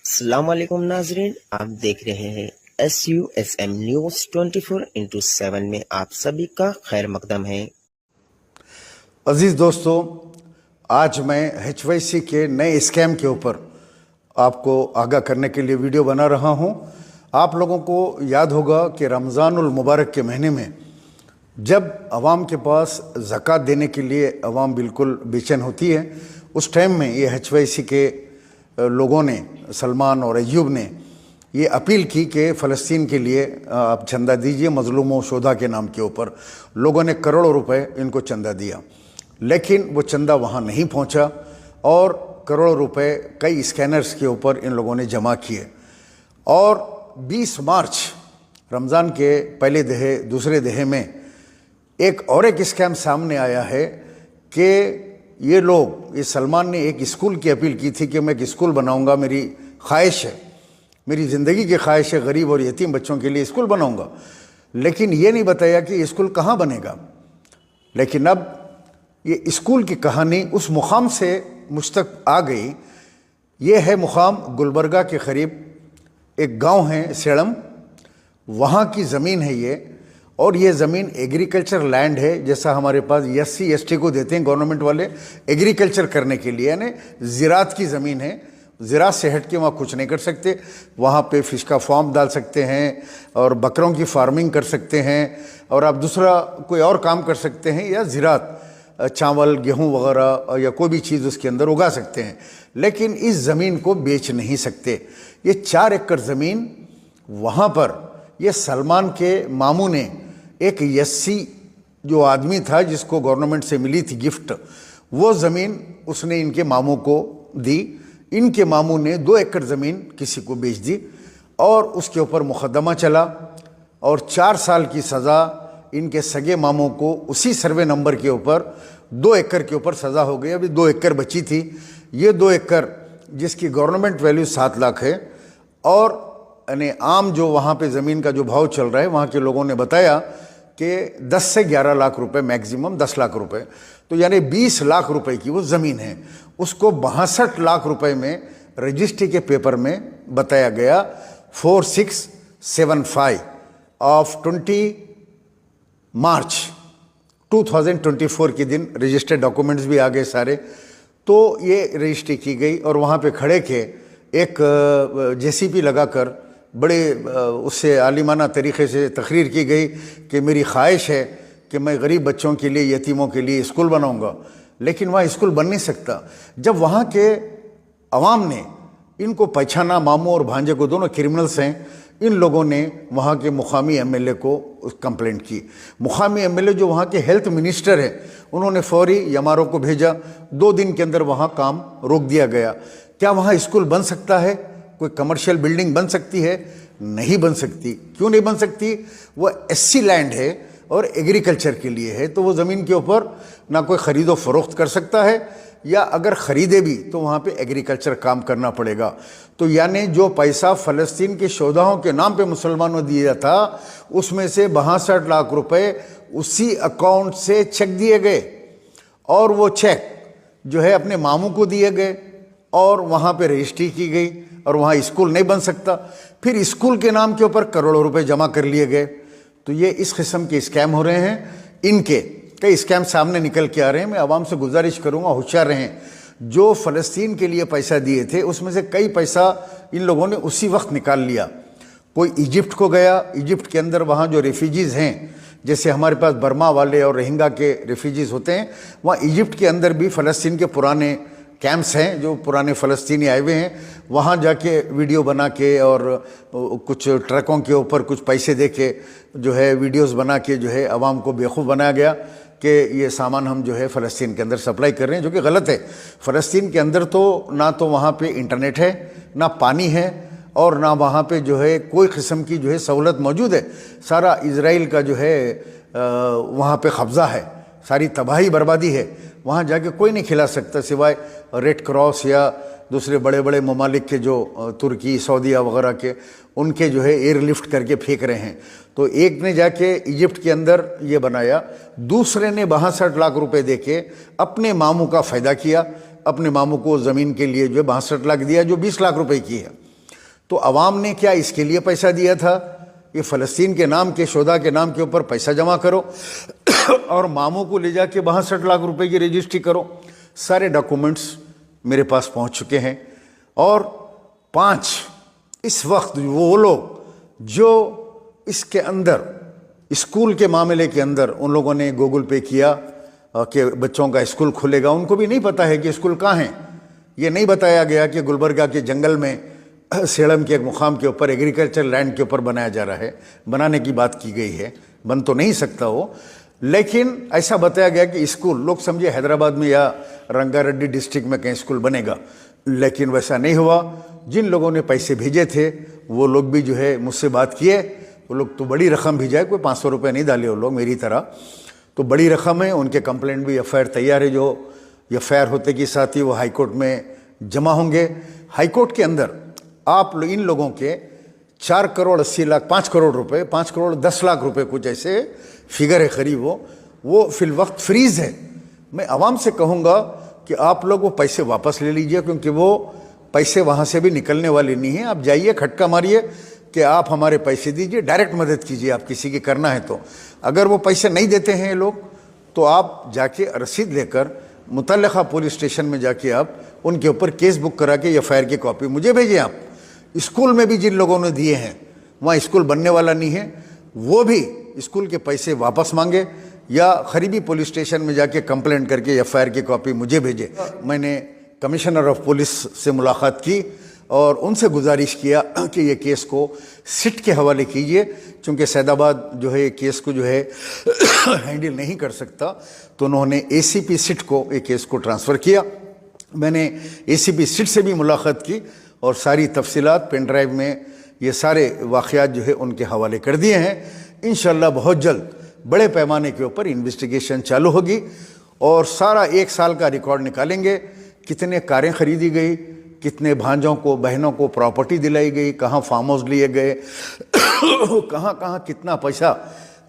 अस्सलाम वालेकुम नाजरीन, आप देख रहे हैं SUSM न्यूज़ 24/7 में आप सभी का खैर मकदम है। अजीज़ दोस्तों, आज मैं HYC के नए स्कैम के ऊपर आपको आगाह करने के लिए वीडियो बना रहा हूं। आप लोगों को याद होगा कि रमज़ानुल मुबारक के महीने में जब अवाम के पास ज़कात देने के लिए अवाम बिल्कुल बेचैन होती है, उस टाइम में ये HYC के लोगों ने, सलमान और अय्यूब ने ये अपील की कि फ़लस्तीन के लिए आप चंदा दीजिए मज़लूमों शोधा के नाम के ऊपर। लोगों ने करोड़ों रुपए इनको चंदा दिया, लेकिन वो चंदा वहाँ नहीं पहुँचा और करोड़ों रुपए कई स्कैनर्स के ऊपर इन लोगों ने जमा किए। और 20 मार्च रमज़ान के पहले दहे दूसरे दहे में एक स्कैम सामने आया है कि ये लोग, ये सलमान ने एक स्कूल की अपील की थी कि मैं एक स्कूल बनाऊंगा, मेरी ख्वाहिश है, मेरी ज़िंदगी की ख्वाहिश है, गरीब और यतीम बच्चों के लिए स्कूल बनाऊंगा। लेकिन ये नहीं बताया कि ये स्कूल कहाँ बनेगा। लेकिन अब ये स्कूल की कहानी उस मुकाम से मुझ तक आ गई। ये है मुकाम गुलबर्गा के करीब एक गांव है सेड़म, वहाँ की ज़मीन है ये। और ये ज़मीन एग्रीकल्चर लैंड है, जैसा हमारे पास SC ST को देते हैं गवर्नमेंट वाले एग्रीकल्चर करने के लिए, यानी ज़राअत की ज़मीन है। ज़राअत से हट के वहाँ कुछ नहीं कर सकते। वहाँ पे फ़िश का फार्म डाल सकते हैं और बकरों की फार्मिंग कर सकते हैं, और आप दूसरा कोई और काम कर सकते हैं, या ज़राअत चावल गेहूँ वगैरह या कोई भी चीज़ उसके अंदर उगा सकते हैं। लेकिन इस ज़मीन को बेच नहीं सकते। ये 4 एकड़ ज़मीन वहाँ पर ये सलमान के मामू ने, एक SC जो आदमी था जिसको गवर्नमेंट से मिली थी गिफ्ट, वो ज़मीन उसने इनके मामू को दी। इनके मामू ने 2 एकड़ ज़मीन किसी को बेच दी और उसके ऊपर मुकदमा चला और 4 साल की सज़ा इनके सगे मामू को उसी सर्वे नंबर के ऊपर 2 एकड़ के ऊपर सज़ा हो गई। अभी 2 एकड़ बची थी। ये 2 एकड़ जिसकी गवर्नमेंट वैल्यू 7 लाख है, और यानी आम जो वहाँ पे ज़मीन का जो भाव चल रहा है, वहाँ के लोगों ने बताया कि 10 से 11 लाख रुपए, मैक्सिमम 10 लाख रुपए, तो यानी 20 लाख रुपए की वो ज़मीन है। उसको 62 लाख रुपए में रजिस्ट्री के पेपर में बताया गया। 4675 ऑफ 20 मार्च 2024 के दिन रजिस्टर्ड डॉक्यूमेंट्स भी आ गए सारे। तो ये रजिस्ट्री की गई और वहाँ पे खड़े के एक JCP लगाकर बड़े उससे आलिमाना तरीक़े से तकरीर की गई कि मेरी ख्वाहिश है कि मैं गरीब बच्चों के लिए, यतीमों के लिए स्कूल बनाऊंगा। लेकिन वहाँ स्कूल बन नहीं सकता। जब वहाँ के अवाम ने इनको पहचाना, मामू और भांजे को, दोनों क्रिमिनल्स हैं, इन लोगों ने वहाँ के मुकामी MLA को कंप्लेंट की। मुकामी MLA जो वहाँ के हेल्थ मिनिस्टर है, उन्होंने फौरी यमारों को भेजा। 2 दिन के अंदर वहाँ काम रोक दिया गया। क्या वहाँ स्कूल बन सकता है? कोई कमर्शियल बिल्डिंग बन सकती है? नहीं बन सकती। क्यों नहीं बन सकती? वो SC लैंड है और एग्रीकल्चर के लिए है, तो वो ज़मीन के ऊपर ना कोई ख़रीदो फरोख्त कर सकता है, या अगर ख़रीदे भी तो वहाँ पे एग्रीकल्चर काम करना पड़ेगा। तो यानी जो पैसा फ़लस्तीन के शोधाओं के नाम पे मुसलमानों दिया था, उसमें से 62 लाख रुपए उसी अकाउंट से चेक दिए गए, और वो चेक जो है अपने मामू को दिए गए और वहाँ पे रजिस्ट्री की गई, और वहाँ स्कूल नहीं बन सकता। फिर स्कूल के नाम के ऊपर करोड़ों रुपए जमा कर लिए गए। तो ये इस किस्म के स्कैम हो रहे हैं। इनके कई स्कैम सामने निकल के आ रहे हैं। मैं आवाम से गुजारिश करूँगा, होशियार रहें। जो फ़लस्तीन के लिए पैसा दिए थे, उसमें से कई पैसा इन लोगों ने उसी वक्त निकाल लिया। कोई इजिप्ट को गया, इजिप्ट के अंदर वहाँ जो रेफ्यूजीज़ हैं, जैसे हमारे पास बर्मा वाले और रोहिंग्या के रेफ्यूजीज़ होते हैं, वहाँ इजिप्ट के अंदर भी फ़लस्तीन के पुराने कैंप्स हैं, जो पुराने फ़लस्तीनी आए हुए हैं, वहाँ जाके वीडियो बना के और कुछ ट्रकों के ऊपर कुछ पैसे दे के जो है वीडियोस बना के जो है अवाम को बेवकूफ़ बनाया गया कि ये सामान हम जो है फ़लस्तीन के अंदर सप्लाई कर रहे हैं, जो कि गलत है। फ़लस्तीन के अंदर तो ना तो वहाँ पे इंटरनेट है, ना पानी है, और ना वहाँ पे जो है कोई किस्म की जो है सहूलत मौजूद है। सारा इजराइल का जो है वहाँ पे कब्ज़ा है, सारी तबाही बर्बादी है। वहाँ जाके कोई नहीं खिला सकता सिवाय रेड क्रॉस या दूसरे बड़े बड़े ममालिक के, जो तुर्की, सऊदीया वगैरह के, उनके जो है एयरलिफ्ट करके फेंक रहे हैं। तो एक ने जाके इजिप्ट के अंदर ये बनाया, दूसरे ने 62 लाख रुपए देके अपने मामू का फ़ायदा किया। अपने मामू को ज़मीन के लिए जो है 62 लाख दिया, जो 20 लाख रुपए की है। تو عوام نے کیا اس کے لیے پیسہ دیا تھا؟ یہ فلسطین کے نام کے شہداء کے نام کے اوپر پیسہ جمع کرو اور ماموں کو لے جا کے 62 لاکھ روپے کی رجسٹری کرو. سارے ڈاکومنٹس میرے پاس پہنچ چکے ہیں. اور 5 اس وقت وہ لوگ جو اس کے اندر اسکول کے معاملے کے اندر ان لوگوں نے گوگل پے کیا کہ بچوں کا اسکول کھلے گا، ان کو بھی نہیں پتا ہے کہ اسکول کہاں ہیں. یہ نہیں بتایا گیا کہ گلبرگہ کے جنگل میں سیڑم کے ایک مقام کے اوپر ایگریکلچر لینڈ کے اوپر بنایا جا رہا ہے. بنانے کی بات کی گئی ہے، بن تو نہیں سکتا وہ، لیکن ایسا بتایا گیا کہ اسکول، لوگ سمجھے حیدرآباد میں یا رنگا ریڈی ڈسٹرکٹ میں کہیں اسکول بنے گا، لیکن ویسا نہیں ہوا. جن لوگوں نے پیسے بھیجے تھے وہ لوگ بھی جو ہے مجھ سے بات کیے. وہ لوگ تو بڑی رقم بھیجائے، کوئی 500 روپے نہیں ڈالے وہ لوگ میری طرح، تو بڑی رقم ہے. ان کے کمپلینٹ بھی ایف آئی آر تیار ہے، جو ایف آئی آر ہوتے کے ساتھ ہی وہ ہائی کورٹ میں جمع ہوں گے. ہائی کورٹ کے اندر آپ ان لوگوں کے 4 کروڑ 80 لاکھ 5 کروڑ روپے 5 کروڑ 10 لاکھ روپے کچھ ایسے فگر ہے قریب، وہ فی الوقت فریز ہے. میں عوام سے کہوں گا کہ آپ لوگ وہ پیسے واپس لے لیجئے، کیونکہ وہ پیسے وہاں سے بھی نکلنے والے نہیں ہیں. آپ جائیے کھٹکا ماریے کہ آپ ہمارے پیسے دیجئے، ڈائریکٹ مدد کیجئے آپ کسی کی کرنا ہے تو. اگر وہ پیسے نہیں دیتے ہیں لوگ تو آپ جا کے رسید لے کر متعلقہ پولیس اسٹیشن میں جا کے آپ ان کے اوپر کیس بک کرا کے ایف آئی آر کی کاپی مجھے بھیجیں. آپ اسکول میں بھی جن لوگوں نے دیے ہیں، وہاں اسکول بننے والا نہیں ہے، وہ بھی اسکول کے پیسے واپس مانگے یا قریبی پولیس اسٹیشن میں جا کے کمپلینٹ کر کے ایف آئی آر کی کاپی مجھے بھیجے. میں نے کمشنر آف پولیس سے ملاقات کی اور ان سے گزارش کیا کہ یہ کیس کو سٹ کے حوالے کیجئے، چونکہ سید آباد جو ہے کیس کو جو ہے ہینڈل نہیں کر سکتا، تو انہوں نے اے سی پی سٹ کو یہ کیس کو ٹرانسفر کیا. میں نے اے سی پی سٹ سے بھی ملاقات کی اور ساری تفصیلات پین ڈرائیو میں یہ سارے واقعات جو ہے ان کے حوالے کر دیے ہیں. انشاءاللہ بہت جلد بڑے پیمانے کے اوپر انویسٹیگیشن چالو ہوگی اور سارا 1 سال کا ریکارڈ نکالیں گے. کتنے کاریں خریدی گئی، کتنے بھانجوں کو بہنوں کو پراپرٹی دلائی گئی، کہاں فارم ہاؤس لیے گئے، کہاں کہاں کتنا پیسہ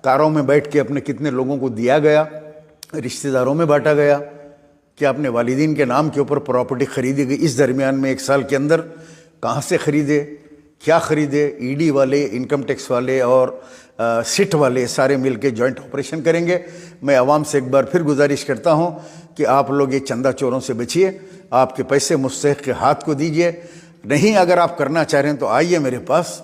کاروں میں بیٹھ کے اپنے کتنے لوگوں کو دیا گیا، رشتہ داروں میں بانٹا گیا، کیا اپنے والدین کے نام کے اوپر پراپرٹی خریدی گئی. اس درمیان میں 1 سال کے اندر کہاں سے خریدے، کیا خریدے. ای ڈی والے، انکم ٹیکس والے اور سٹ والے سارے مل کے جوائنٹ آپریشن کریں گے. میں عوام سے ایک بار پھر گزارش کرتا ہوں کہ آپ لوگ یہ چندہ چوروں سے بچیے، آپ کے پیسے مستحق کے ہاتھ کو دیجئے. نہیں اگر آپ کرنا چاہ رہے ہیں تو آئیے میرے پاس،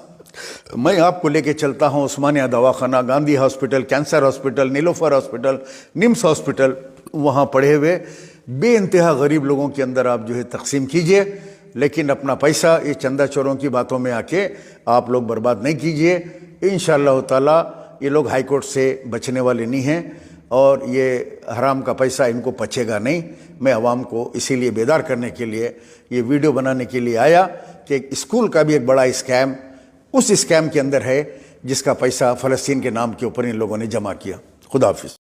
میں آپ کو لے کے چلتا ہوں عثمانیہ دواخانہ، گاندھی ہاسپٹل، کینسر ہاسپٹل، نیلوفر ہاسپٹل، نمس ہاسپٹل. وہاں پڑھے ہوئے بے انتہا غریب لوگوں کے اندر آپ جو ہے تقسیم کیجئے، لیکن اپنا پیسہ یہ چندہ چوروں کی باتوں میں آ کے آپ لوگ برباد نہیں کیجئے. انشاءاللہ تعالی یہ لوگ ہائی کورٹ سے بچنے والے نہیں ہیں اور یہ حرام کا پیسہ ان کو پچے گا نہیں. میں عوام کو اسی لیے بیدار کرنے کے لیے یہ ویڈیو بنانے کے لیے آیا کہ اسکول کا بھی ایک بڑا اسکیم اس اسکیم کے اندر ہے جس کا پیسہ فلسطین کے نام کے اوپر ان لوگوں نے جمع کیا. خدا حافظ.